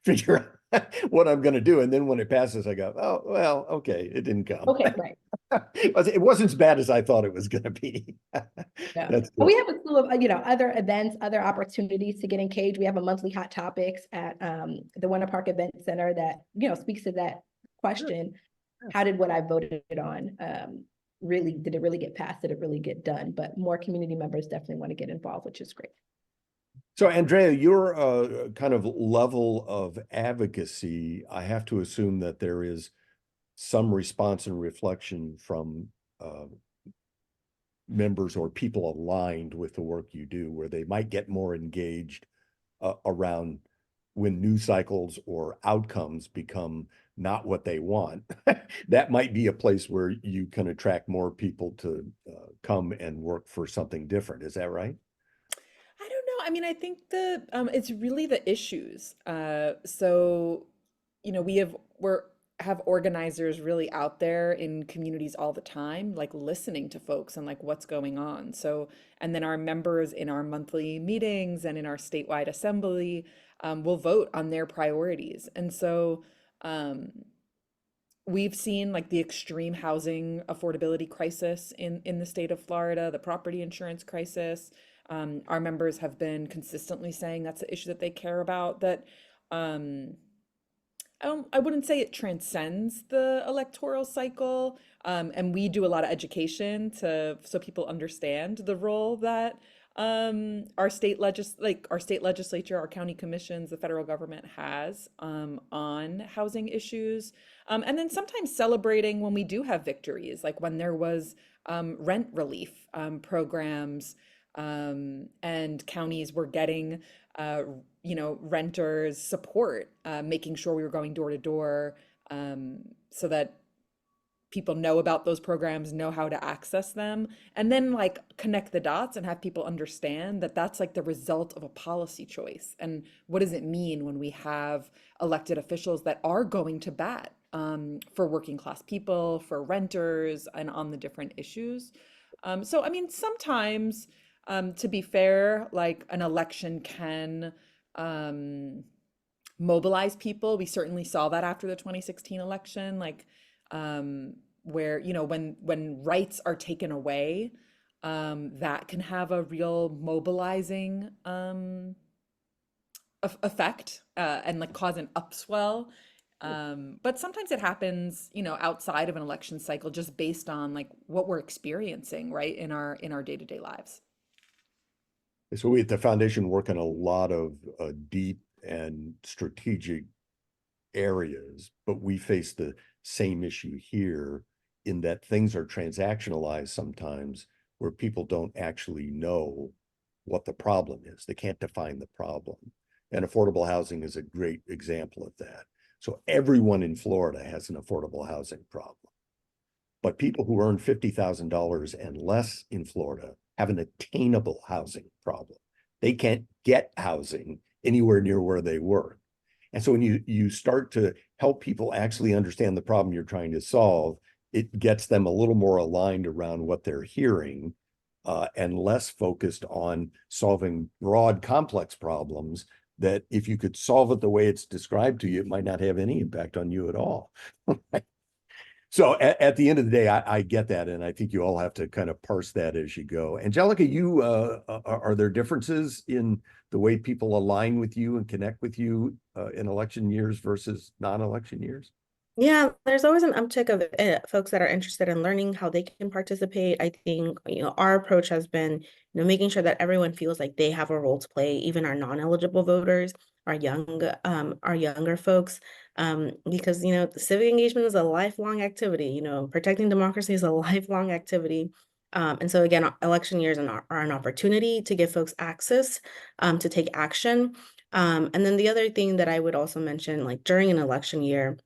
Speaker 2: figure out what I'm going to do. And then when it passes, I go, oh, well, okay, it didn't come.
Speaker 3: Okay, right.
Speaker 2: It wasn't as bad as I thought it was going to be.
Speaker 3: Yeah. We have a slew of, other events, other opportunities to get engaged. We have a monthly hot topics at the Winter Park Event Center that, speaks to that question. How did what I voted on did it really get passed? Did it really get done? But more community members definitely want to get involved, which is great.
Speaker 2: So Andrea, your kind of level of advocacy, I have to assume that there is some response and reflection from members or people aligned with the work you do, where they might get more engaged around when news cycles or outcomes become not what they want. That might be a place where you can attract more people to come and work for something different. Is that right?
Speaker 5: I don't know. I mean, I think it's really the issues. So, we have organizers really out there in communities all the time, like listening to folks and like what's going on. So, and then our members in our monthly meetings and in our statewide assembly will vote on their priorities. And so we've seen like the extreme housing affordability crisis in the state of Florida, the property insurance crisis. Our members have been consistently saying that's the issue that they care about, that I wouldn't say it transcends the electoral cycle. And we do a lot of education so people understand the role that our state legislature, our county commissions, the federal government has on housing issues. And then sometimes celebrating when we do have victories, like when there was rent relief programs, and counties were getting renters support, making sure we were going door to door, so that people know about those programs, know how to access them, and then like connect the dots and have people understand that that's like the result of a policy choice. And what does it mean when we have elected officials that are going to bat for working class people, for renters, and on the different issues? So, I mean, sometimes, to be fair, like an election can mobilize people. We certainly saw that after the 2016 election, like where, when rights are taken away, that can have a real mobilizing effect and like cause an upswell. But sometimes it happens, outside of an election cycle, just based on like what we're experiencing, right, in our day-to-day lives.
Speaker 2: So we at the foundation work in a lot of deep and strategic areas, but we face the same issue here in that things are transactionalized sometimes, where people don't actually know what the problem is. They can't define the problem. And affordable housing is a great example of that. So everyone in Florida has an affordable housing problem. But people who earn $50,000 and less in Florida have an attainable housing problem. They can't get housing anywhere near where they work. And so when you start to help people actually understand the problem you're trying to solve, it gets them a little more aligned around what they're hearing, and less focused on solving broad, complex problems that if you could solve it the way it's described to you, it might not have any impact on you at all. So at the end of the day, I get that. And I think you all have to kind of parse that as you go. Angelica, are there differences in the way people align with you and connect with you in election years versus non-election years?
Speaker 6: Yeah, there's always an uptick of folks that are interested in learning how they can participate. I think, our approach has been, making sure that everyone feels like they have a role to play, even our non-eligible voters, our younger folks, because, civic engagement is a lifelong activity, protecting democracy is a lifelong activity. And so again, election years are an opportunity to give folks access to take action. And then the other thing that I would also mention, like during an election year,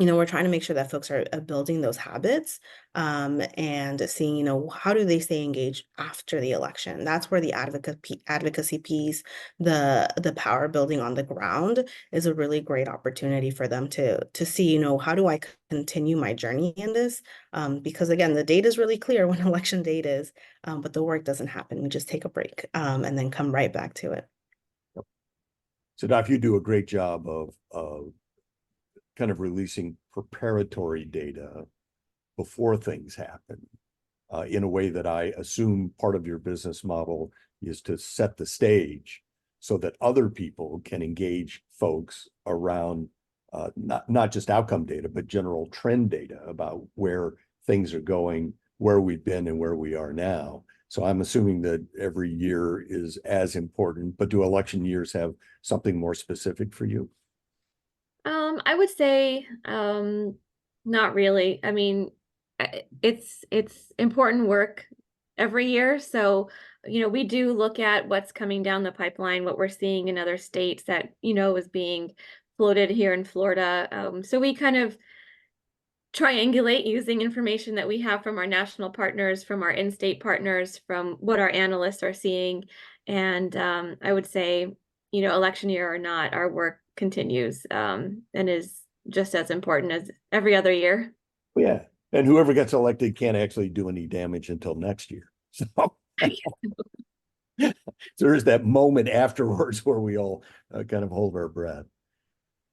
Speaker 6: we're trying to make sure that folks are building those habits, and seeing, how do they stay engaged after the election? That's where the advocacy piece, the power building on the ground is a really great opportunity for them to see, how do I continue my journey in this? Because again, the date is really clear when election date is, but the work doesn't happen. We just take a break, and then come right back to it.
Speaker 2: Sadaf, you do a great job of kind of releasing preparatory data before things happen, in a way that I assume part of your business model is to set the stage so that other people can engage folks around not just outcome data, but general trend data about where things are going, where we've been and where we are now. So I'm assuming that every year is as important, but do election years have something more specific for you?
Speaker 4: I would say not really. I mean, it's important work every year. So, we do look at what's coming down the pipeline, what we're seeing in other states that, is being floated here in Florida. So we kind of triangulate using information that we have from our national partners, from our in-state partners, from what our analysts are seeing. And I would say, election year or not, our work continues, and is just as important as every other year.
Speaker 2: Yeah. And whoever gets elected can't actually do any damage until next year. So there is that moment afterwards where we all kind of hold our breath.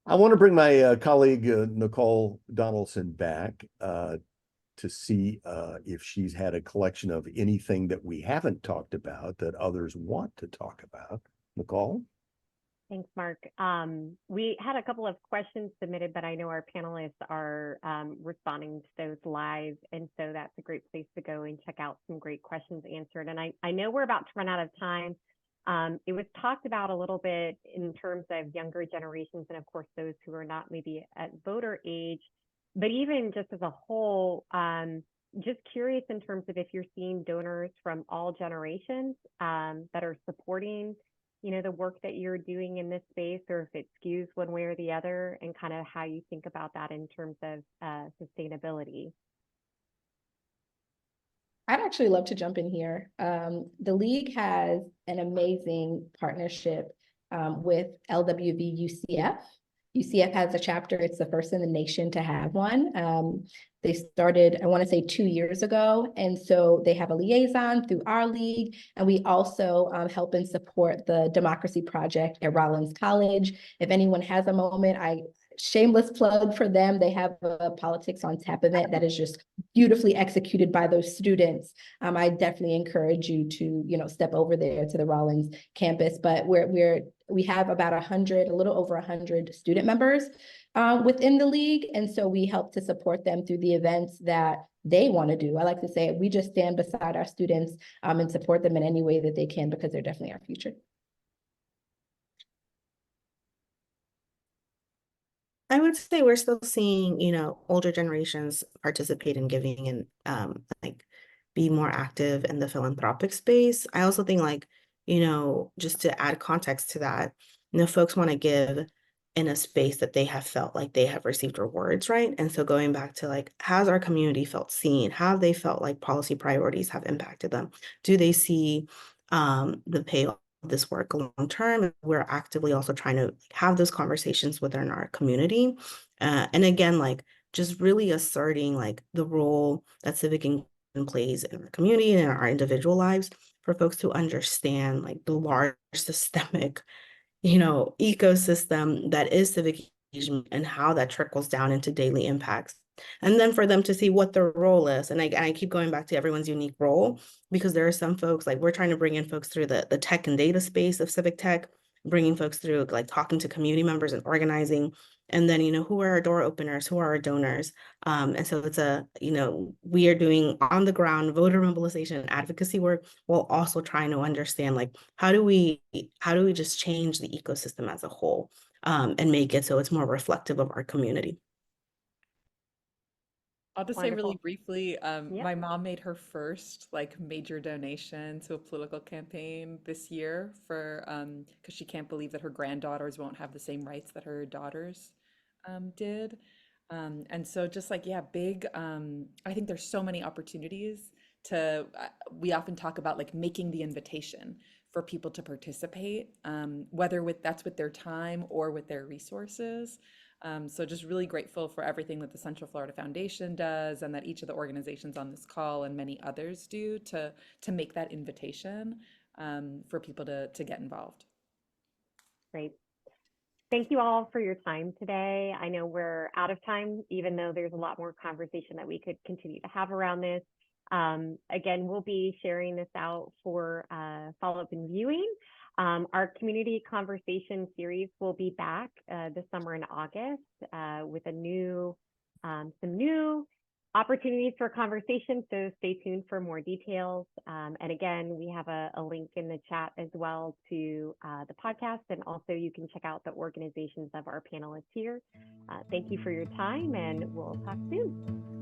Speaker 2: I want to bring my colleague, Nicole Donaldson, back to see if she's had a collection of anything that we haven't talked about that others want to talk about. Nicole?
Speaker 1: Thanks, Mark. We had a couple of questions submitted, but I know our panelists are responding to those live. And so that's a great place to go and check out some great questions answered. And I know we're about to run out of time. It was talked about a little bit in terms of younger generations and of course those who are not maybe at voter age, but even just as a whole, just curious in terms of if you're seeing donors from all generations that are supporting the work that you're doing in this space, or if it skews one way or the other, and kind of how you think about that in terms of sustainability.
Speaker 3: I'd actually love to jump in here. The League has an amazing partnership with LWV UCF. UCF has a chapter. It's the first in the nation to have one. They started, I want to say 2 years ago. And so they have a liaison through our league. And we also help and support the Democracy Project at Rollins College. If anyone has a moment, shameless plug for them. They have a Politics on Tap event that is just beautifully executed by those students. I definitely encourage you to, step over there to the Rollins campus. But we have about a little over 100 student members within the league. And so we help to support them through the events that they want to do. I like to say we just stand beside our students and support them in any way that they can, because they're definitely our future.
Speaker 6: I would say we're still seeing, older generations participate in giving and like be more active in the philanthropic space. I also think like, just to add context to that, folks want to give in a space that they have felt like they have received rewards, right? And so going back to like, has our community felt seen? How have they felt like policy priorities have impacted them? Do they see the payoff of this work long term? We're actively also trying to have those conversations within our community. And again, like just really asserting like the role that civic engagement plays in our community and in our individual lives for folks to understand like the large systemic ecosystem that is civic engagement and how that trickles down into daily impacts. And then for them to see what their role is. And I keep going back to everyone's unique role, because there are some folks, like we're trying to bring in folks through the tech and data space of civic tech, bringing folks through like talking to community members and organizing. And then, who are our door openers? Who are our donors? And so it's we are doing on the ground voter mobilization and advocacy work while also trying to understand like how do we just change the ecosystem as a whole, and make it so it's more reflective of our community.
Speaker 5: I'll just say really
Speaker 1: Wonderful.
Speaker 5: briefly,
Speaker 1: Yeah.
Speaker 5: my mom made her first like major donation to a political campaign this year for because she can't believe that her granddaughters won't have the same rights that her daughters did. And so just like, yeah, big, I think there's so many opportunities to, we often talk about like making the invitation for people to participate, whether that's with their time or with their resources. So just really grateful for everything that the Central Florida Foundation does and that each of the organizations on this call and many others do to make that invitation for people to get involved.
Speaker 1: Great. Thank you all for your time today. I know we're out of time, even though there's a lot more conversation that we could continue to have around this. Again, we'll be sharing this out for follow-up and viewing. Our community conversation series will be back this summer in August with some new opportunities for conversation. So stay tuned for more details. And again, we have a link in the chat as well to the podcast. And also you can check out the organizations of our panelists here. Thank you for your time, and we'll talk soon.